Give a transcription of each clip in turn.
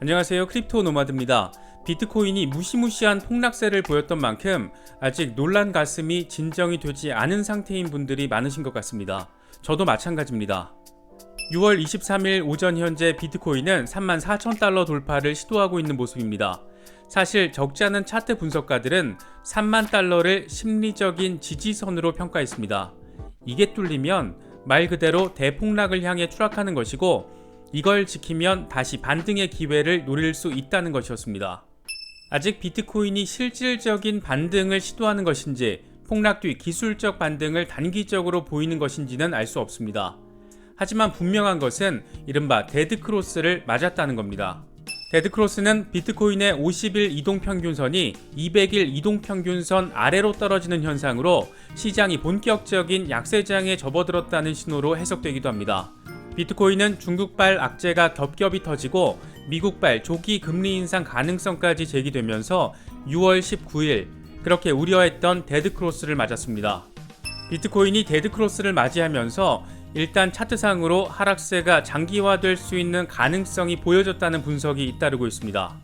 안녕하세요, 크립토 노마드입니다. 비트코인이 무시무시한 폭락세를 보였던 만큼 아직 놀란 가슴이 진정이 되지 않은 상태인 분들이 많으신 것 같습니다. 저도 마찬가지입니다. 6월 23일 오전 현재 비트코인은 34,000달러 돌파를 시도하고 있는 모습입니다. 사실 적지 않은 차트 분석가들은 3만 달러를 심리적인 지지선으로 평가했습니다. 이게 뚫리면 말 그대로 대폭락을 향해 추락하는 것이고, 이걸 지키면 다시 반등의 기회를 노릴 수 있다는 것이었습니다. 아직 비트코인이 실질적인 반등을 시도하는 것인지, 폭락 뒤 기술적 반등을 단기적으로 보이는 것인지는 알 수 없습니다. 하지만 분명한 것은 이른바 데드크로스를 맞았다는 겁니다. 데드크로스는 비트코인의 50일 이동평균선이 200일 이동평균선 아래로 떨어지는 현상으로 시장이 본격적인 약세장에 접어들었다는 신호로 해석되기도 합니다. 비트코인은 중국발 악재가 겹겹이 터지고 미국발 조기 금리 인상 가능성까지 제기되면서 6월 19일 그렇게 우려했던 데드크로스를 맞았습니다. 비트코인이 데드크로스를 맞이하면서 일단 차트상으로 하락세가 장기화될 수 있는 가능성이 보여졌다는 분석이 잇따르고 있습니다.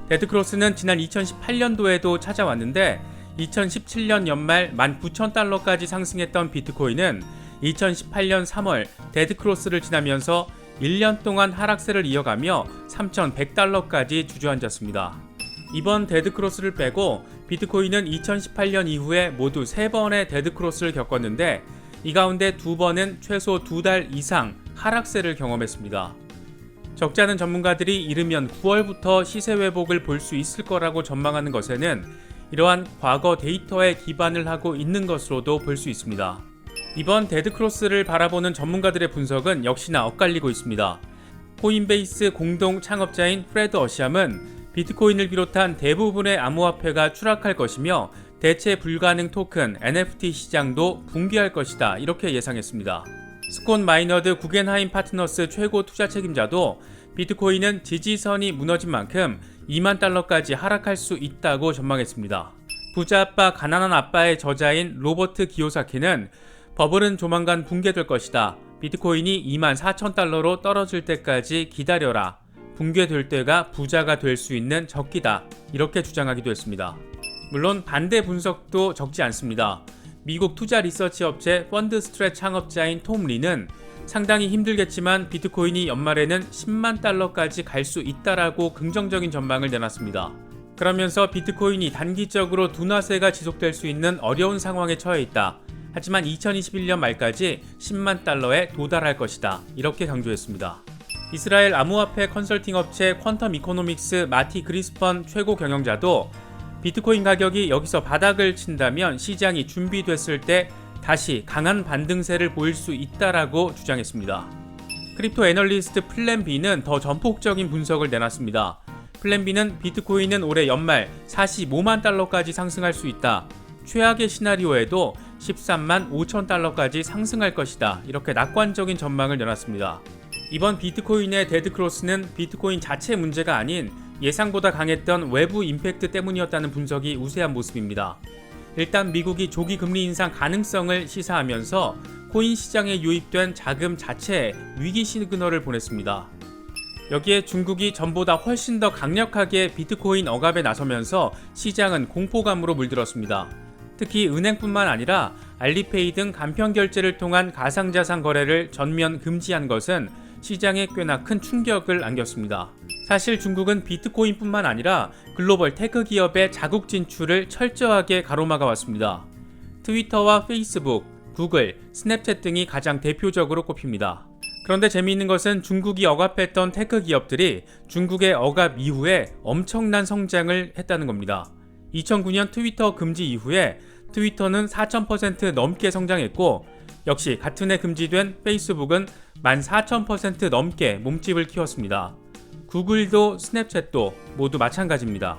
데드크로스는 지난 2018년도에도 찾아왔는데 2017년 연말 19,000달러까지 상승했던 비트코인은 2018년 3월 데드크로스를 지나면서 1년 동안 하락세를 이어가며 3,100달러까지 주저앉았습니다. 이번 데드크로스를 빼고 비트코인은 2018년 이후에 모두 3번의 데드크로스를 겪었는데 이 가운데 2번은 최소 2달 이상 하락세를 경험했습니다. 적지 않은 전문가들이 이르면 9월부터 시세 회복을 볼 수 있을 거라고 전망하는 것에는 이러한 과거 데이터에 기반을 하고 있는 것으로도 볼 수 있습니다. 이번 데드크로스를 바라보는 전문가들의 분석은 역시나 엇갈리고 있습니다. 코인베이스 공동 창업자인 프레드 어시암은 비트코인을 비롯한 대부분의 암호화폐가 추락할 것이며 대체 불가능 토큰 NFT 시장도 붕괴할 것이다, 이렇게 예상했습니다. 스콘 마이너드 구겐하임 파트너스 최고 투자 책임자도 비트코인은 지지선이 무너진 만큼 2만 달러까지 하락할 수 있다고 전망했습니다. 부자 아빠 가난한 아빠의 저자인 로버트 기요사키는 버블은 조만간 붕괴될 것이다. 비트코인이 24,000달러로 떨어질 때까지 기다려라. 붕괴될 때가 부자가 될 수 있는 적기다, 이렇게 주장하기도 했습니다. 물론 반대 분석도 적지 않습니다. 미국 투자 리서치 업체 펀드스트랩 창업자인 톰 리는 상당히 힘들겠지만 비트코인이 연말에는 10만 달러까지 갈 수 있다라고 긍정적인 전망을 내놨습니다. 그러면서 비트코인이 단기적으로 둔화세가 지속될 수 있는 어려운 상황에 처해 있다. 하지만 2021년 말까지 10만 달러에 도달할 것이다, 이렇게 강조했습니다. 이스라엘 암호화폐 컨설팅 업체 퀀텀 이코노믹스 마티 그리스펀 최고 경영자도 비트코인 가격이 여기서 바닥을 친다면 시장이 준비됐을 때 다시 강한 반등세를 보일 수 있다라고 주장했습니다. 크립토 애널리스트 플랜B는 더 전폭적인 분석을 내놨습니다. 플랜B는 비트코인은 올해 연말 45만 달러까지 상승할 수 있다. 최악의 시나리오에도 13만 5천 달러까지 상승할 것이다, 이렇게 낙관적인 전망을 내놨습니다. 이번 비트코인의 데드크로스는 비트코인 자체 문제가 아닌 예상보다 강했던 외부 임팩트 때문이었다는 분석이 우세한 모습입니다. 일단 미국이 조기 금리 인상 가능성을 시사하면서 코인 시장에 유입된 자금 자체에 위기 시그널을 보냈습니다. 여기에 중국이 전보다 훨씬 더 강력하게 비트코인 억압에 나서면서 시장은 공포감으로 물들었습니다. 특히 은행뿐만 아니라 알리페이 등 간편 결제를 통한 가상자산 거래를 전면 금지한 것은 시장에 꽤나 큰 충격을 안겼습니다. 사실 중국은 비트코인뿐만 아니라 글로벌 테크 기업의 자국 진출을 철저하게 가로막아 왔습니다. 트위터와 페이스북, 구글, 스냅챗 등이 가장 대표적으로 꼽힙니다. 그런데 재미있는 것은 중국이 억압했던 테크 기업들이 중국의 억압 이후에 엄청난 성장을 했다는 겁니다. 2009년 트위터 금지 이후에 트위터는 4,000% 넘게 성장했고, 역시 같은 해 금지된 페이스북은 14,000% 넘게 몸집을 키웠습니다. 구글도 스냅챗도 모두 마찬가지입니다.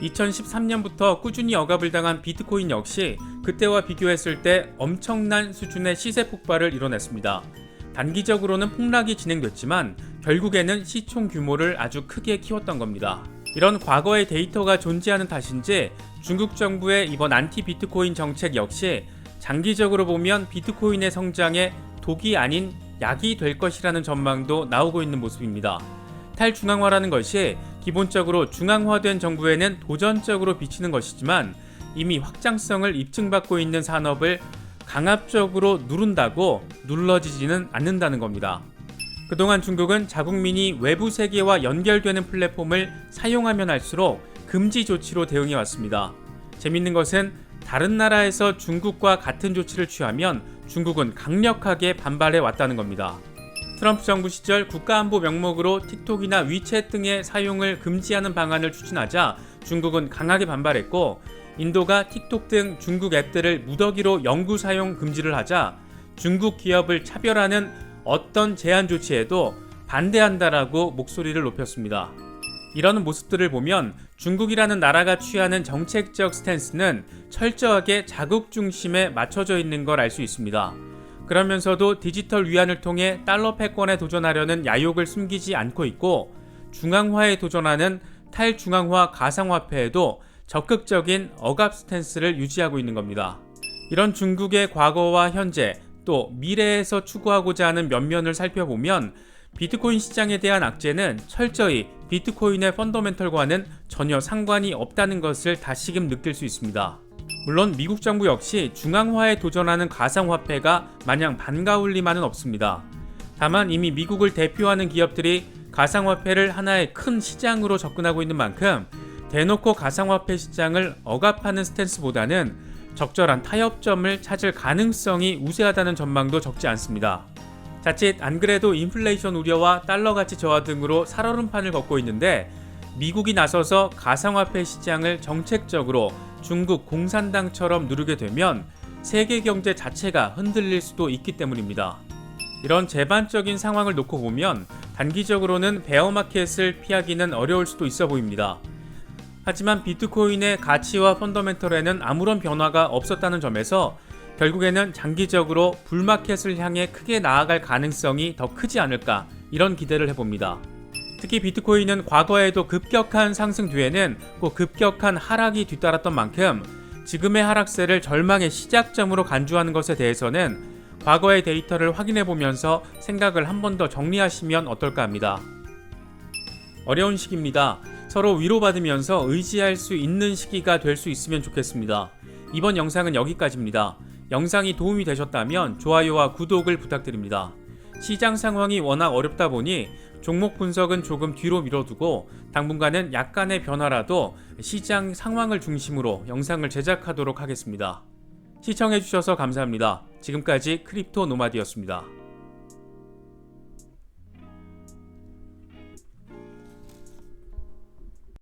2013년부터 꾸준히 억압을 당한 비트코인 역시 그때와 비교했을 때 엄청난 수준의 시세 폭발을 이뤄냈습니다. 단기적으로는 폭락이 진행됐지만 결국에는 시총 규모를 아주 크게 키웠던 겁니다. 이런 과거의 데이터가 존재하는 탓인지 중국 정부의 이번 안티 비트코인 정책 역시 장기적으로 보면 비트코인의 성장에 독이 아닌 약이 될 것이라는 전망도 나오고 있는 모습입니다. 탈중앙화라는 것이 기본적으로 중앙화된 정부에는 도전적으로 비치는 것이지만 이미 확장성을 입증받고 있는 산업을 강압적으로 누른다고 눌러지지는 않는다는 겁니다. 그동안 중국은 자국민이 외부 세계와 연결되는 플랫폼을 사용하면 할수록 금지 조치로 대응해 왔습니다. 재밌는 것은 다른 나라에서 중국과 같은 조치를 취하면 중국은 강력하게 반발해 왔다는 겁니다. 트럼프 정부 시절 국가안보 명목으로 틱톡이나 위챗 등의 사용을 금지하는 방안을 추진하자 중국은 강하게 반발했고, 인도가 틱톡 등 중국 앱들을 무더기로 영구 사용 금지를 하자 중국 기업을 차별하는 어떤 제한 조치에도 반대한다라고 목소리를 높였습니다. 이러는 모습들을 보면 중국이라는 나라가 취하는 정책적 스탠스는 철저하게 자국 중심에 맞춰져 있는 걸 알 수 있습니다. 그러면서도 디지털 위안을 통해 달러 패권에 도전하려는 야욕을 숨기지 않고 있고, 중앙화에 도전하는 탈중앙화 가상화폐에도 적극적인 억압 스탠스를 유지하고 있는 겁니다. 이런 중국의 과거와 현재 또 미래에서 추구하고자 하는 면면을 살펴보면 비트코인 시장에 대한 악재는 철저히 비트코인의 펀더멘털과는 전혀 상관이 없다는 것을 다시금 느낄 수 있습니다. 물론 미국 정부 역시 중앙화에 도전하는 가상화폐가 마냥 반가울 리만은 없습니다. 다만 이미 미국을 대표하는 기업들이 가상화폐를 하나의 큰 시장으로 접근하고 있는 만큼 대놓고 가상화폐 시장을 억압하는 스탠스보다는 적절한 타협점을 찾을 가능성이 우세하다는 전망도 적지 않습니다. 자칫 안 그래도 인플레이션 우려와 달러 가치 저하 등으로 살얼음판을 걷고 있는데 미국이 나서서 가상화폐 시장을 정책적으로 중국 공산당처럼 누르게 되면 세계 경제 자체가 흔들릴 수도 있기 때문입니다. 이런 재반적인 상황을 놓고 보면 단기적으로는 베어마켓을 피하기는 어려울 수도 있어 보입니다. 하지만 비트코인의 가치와 펀더멘털에는 아무런 변화가 없었다는 점에서 결국에는 장기적으로 불마켓을 향해 크게 나아갈 가능성이 더 크지 않을까, 이런 기대를 해봅니다. 특히 비트코인은 과거에도 급격한 상승 뒤에는 꼭 급격한 하락이 뒤따랐던 만큼 지금의 하락세를 절망의 시작점으로 간주하는 것에 대해서는 과거의 데이터를 확인해 보면서 생각을 한 번 더 정리하시면 어떨까 합니다. 어려운 시기입니다. 서로 위로받으면서 의지할 수 있는 시기가 될 수 있으면 좋겠습니다. 이번 영상은 여기까지입니다. 영상이 도움이 되셨다면 좋아요와 구독을 부탁드립니다. 시장 상황이 워낙 어렵다 보니 종목 분석은 조금 뒤로 미뤄두고 당분간은 약간의 변화라도 시장 상황을 중심으로 영상을 제작하도록 하겠습니다. 시청해주셔서 감사합니다. 지금까지 크립토 노마드였습니다.